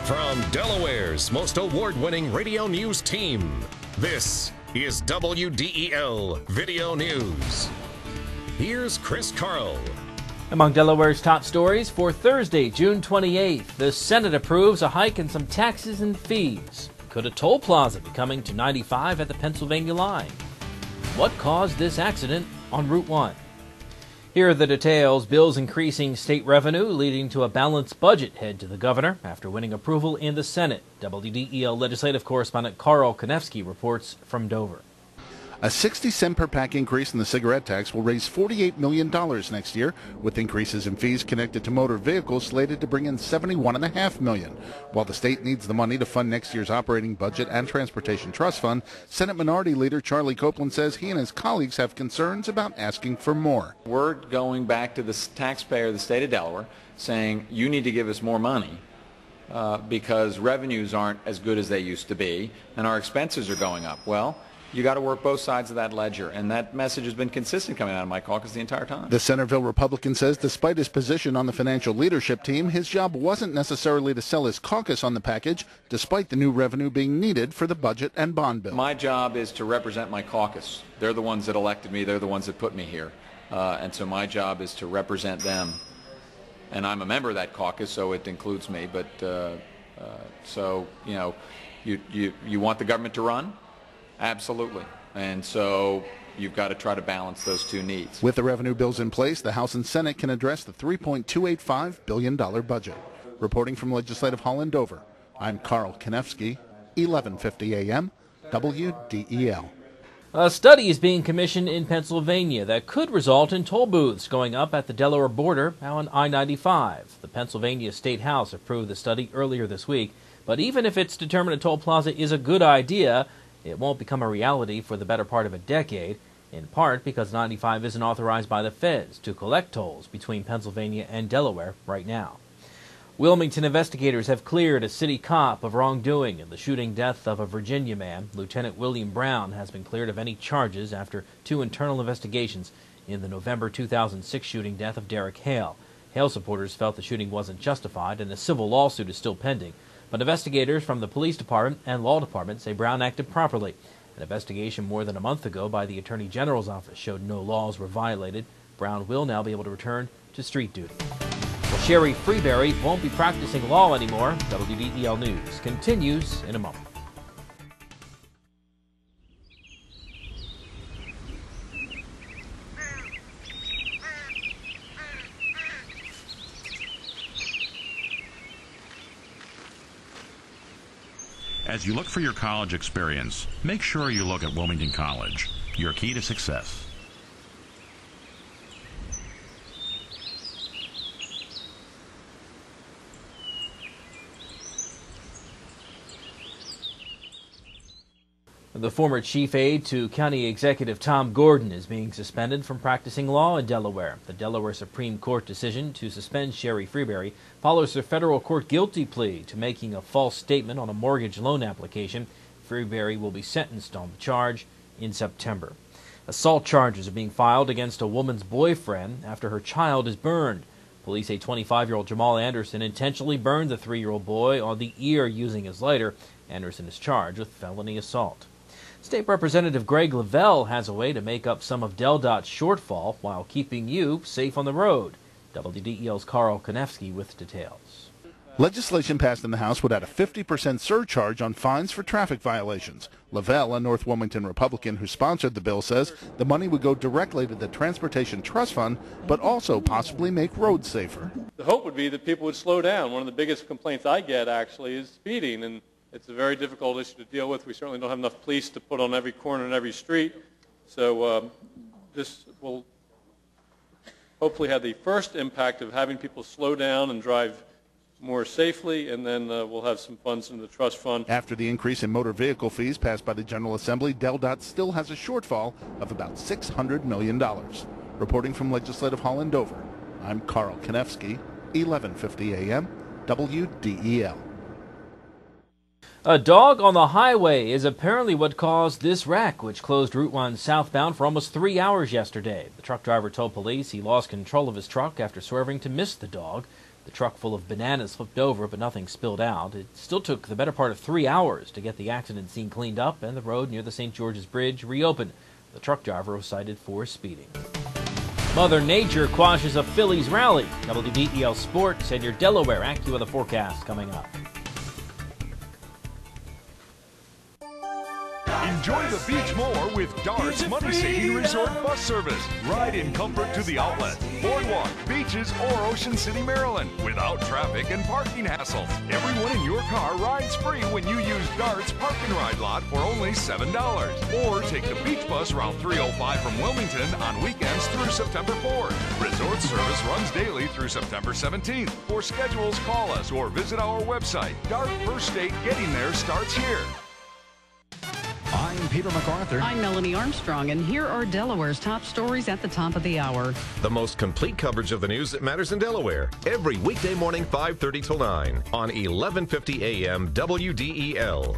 From Delaware's most award-winning radio news team, this is WDEL Video News. Here's Chris Carl. Among Delaware's top stories for Thursday, June 28th, the Senate approves a hike in some taxes and fees. Could a toll plaza be coming to 95 at the Pennsylvania line? What caused this accident on Route 1? Here are the details. Bills increasing state revenue, leading to a balanced budget head to the governor after winning approval in the Senate. WDEL legislative correspondent Carl Konevsky reports from Dover. A 60-cent per pack increase in the cigarette tax will raise $48 million next year, with increases in fees connected to motor vehicles slated to bring in $71.5 million. While the state needs the money to fund next year's operating budget and transportation trust fund, Senate Minority Leader Charlie Copeland says he and his colleagues have concerns about asking for more. We're going back to the taxpayer of the state of Delaware saying you need to give us more money because revenues aren't as good as they used to be and our expenses are going up. Well, you got to work both sides of that ledger, and that message has been consistent coming out of my caucus the entire time. The Centerville Republican says despite his position on the financial leadership team, his job wasn't necessarily to sell his caucus on the package, despite the new revenue being needed for the budget and bond bill. My job is to represent my caucus. They're the ones that elected me. They're the ones that put me here. And so my job is to represent them. And I'm a member of that caucus, so it includes me. But so, you know, you want the government to run? Absolutely. And so you've got to try to balance those two needs. With the revenue bills in place, the House and Senate can address the $3.285 billion budget. Reporting from Legislative Hall in Dover, I'm Carl Konevsky, 1150 AM, WDEL. A study is being commissioned in Pennsylvania that could result in toll booths going up at the Delaware border on I-95. The Pennsylvania State House approved the study earlier this week, but even if it's determined a toll plaza is a good idea, it won't become a reality for the better part of a decade, in part because 95 isn't authorized by the feds to collect tolls between Pennsylvania and Delaware right now. Wilmington investigators have cleared a city cop of wrongdoing in the shooting death of a Virginia man. Lieutenant William Brown has been cleared of any charges after 2 internal investigations in the November 2006 shooting death of Derek Hale. Hale supporters felt the shooting wasn't justified and a civil lawsuit is still pending. But investigators from the police department and law department say Brown acted properly. An investigation more than a month ago by the Attorney General's office showed no laws were violated. Brown will now be able to return to street duty. Well, Sherry Freeberry won't be practicing law anymore. WDEL News continues in a moment. As you look for your college experience, make sure you look at Wilmington College, your key to success. The former chief aide to County Executive Tom Gordon is being suspended from practicing law in Delaware. The Delaware Supreme Court decision to suspend Sherry Freeberry follows her federal court guilty plea to making a false statement on a mortgage loan application. Freeberry will be sentenced on the charge in September. Assault charges are being filed against a woman's boyfriend after her child is burned. Police say 25-year-old Jamal Anderson intentionally burned the 3-year-old boy on the ear using his lighter. Anderson is charged with felony assault. State Representative Greg Lavelle has a way to make up some of DelDOT's shortfall while keeping you safe on the road. WDEL's Carl Konevsky with details. Legislation passed in the House would add a 50% surcharge on fines for traffic violations. Lavelle, a North Wilmington Republican who sponsored the bill, says the money would go directly to the Transportation Trust Fund, but also possibly make roads safer. The hope would be that people would slow down. One of the biggest complaints I get actually is speeding, and it's a very difficult issue to deal with. We certainly don't have enough police to put on every corner and every street. So this will hopefully have the first impact of having people slow down and drive more safely, and then we'll have some funds in the trust fund. After the increase in motor vehicle fees passed by the General Assembly, DelDOT still has a shortfall of about $600 million. Reporting from Legislative Hall in Dover, I'm Carl Konevsky, 1150 AM, WDEL. A dog on the highway is apparently what caused this wreck, which closed Route 1 southbound for almost 3 hours yesterday. The truck driver told police he lost control of his truck after swerving to miss the dog. The truck full of bananas flipped over, but nothing spilled out. It still took the better part of 3 hours to get the accident scene cleaned up and the road near the St. George's Bridge reopened. The truck driver was cited for speeding. Mother Nature quashes a Phillies rally. WDEL Sports and your Delaware AccuWeather forecast coming up. Enjoy the beach more with Dart's money-saving resort bus service. Ride in comfort to the outlet, boardwalk, beaches, or Ocean City, Maryland, without traffic and parking hassles. Everyone in your car rides free when you use Dart's Park and Ride lot for only $7. Or take the beach bus Route 305 from Wilmington on weekends through September 4th. Resort service runs daily through September 17th. For schedules, call us or visit our website. Dart First State Getting There starts here. I'm Peter MacArthur. I'm Melanie Armstrong, and here are Delaware's top stories at the top of the hour. The most complete coverage of the news that matters in Delaware. Every weekday morning, 5:30 till 9 on 1150 AM WDEL.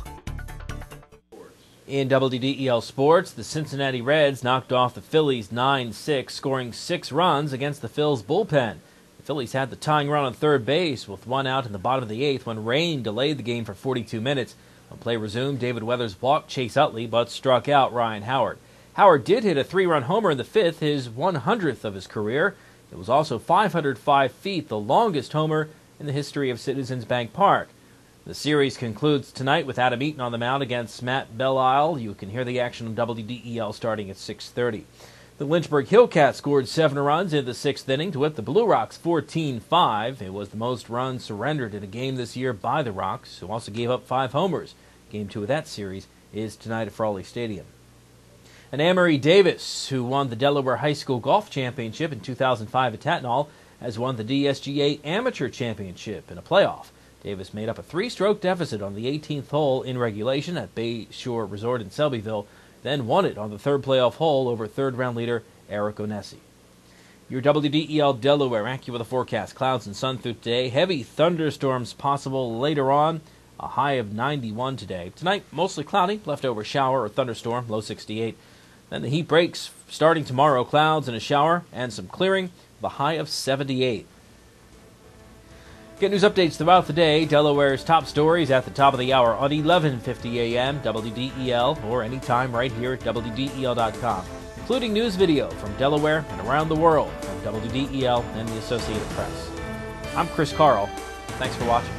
In WDEL Sports, the Cincinnati Reds knocked off the Phillies 9-6, scoring 6 runs against the Phils bullpen. The Phillies had the tying run on third base with 1 out in the bottom of the 8th when rain delayed the game for 42 minutes. When play resumed, David Weathers walked Chase Utley but struck out Ryan Howard. Howard did hit a 3-run homer in the 5th, his 100th of his career. It was also 505 feet, the longest homer in the history of Citizens Bank Park. The series concludes tonight with Adam Eaton on the mound against Matt Belisle. You can hear the action on WDEL starting at 6:30. The Lynchburg Hillcats scored 7 runs in the 6th inning to whip the Blue Rocks 14-5. It was the most runs surrendered in a game this year by the Rocks, who also gave up 5 homers. Game 2 of that series is tonight at Frawley Stadium. And Amory Davis, who won the Delaware High School Golf Championship in 2005 at Tatnall, has won the DSGA Amateur Championship in a playoff. Davis made up a 3-stroke deficit on the 18th hole in regulation at Bay Shore Resort in Selbyville, then won it on the 3rd playoff hole over 3rd-round leader Eric Onesi. Your WDEL Delaware AccuWeather forecast: clouds and sun through today. Heavy thunderstorms possible later on. A high of 91 today. Tonight, mostly cloudy, leftover shower or thunderstorm, low 68. Then the heat breaks starting tomorrow. Clouds and a shower and some clearing, the high of 78. Get news updates throughout the day. Delaware's top stories at the top of the hour on 1150 AM, WDEL, or anytime right here at WDEL.com, including news video from Delaware and around the world from WDEL and the Associated Press. I'm Chris Carl. Thanks for watching.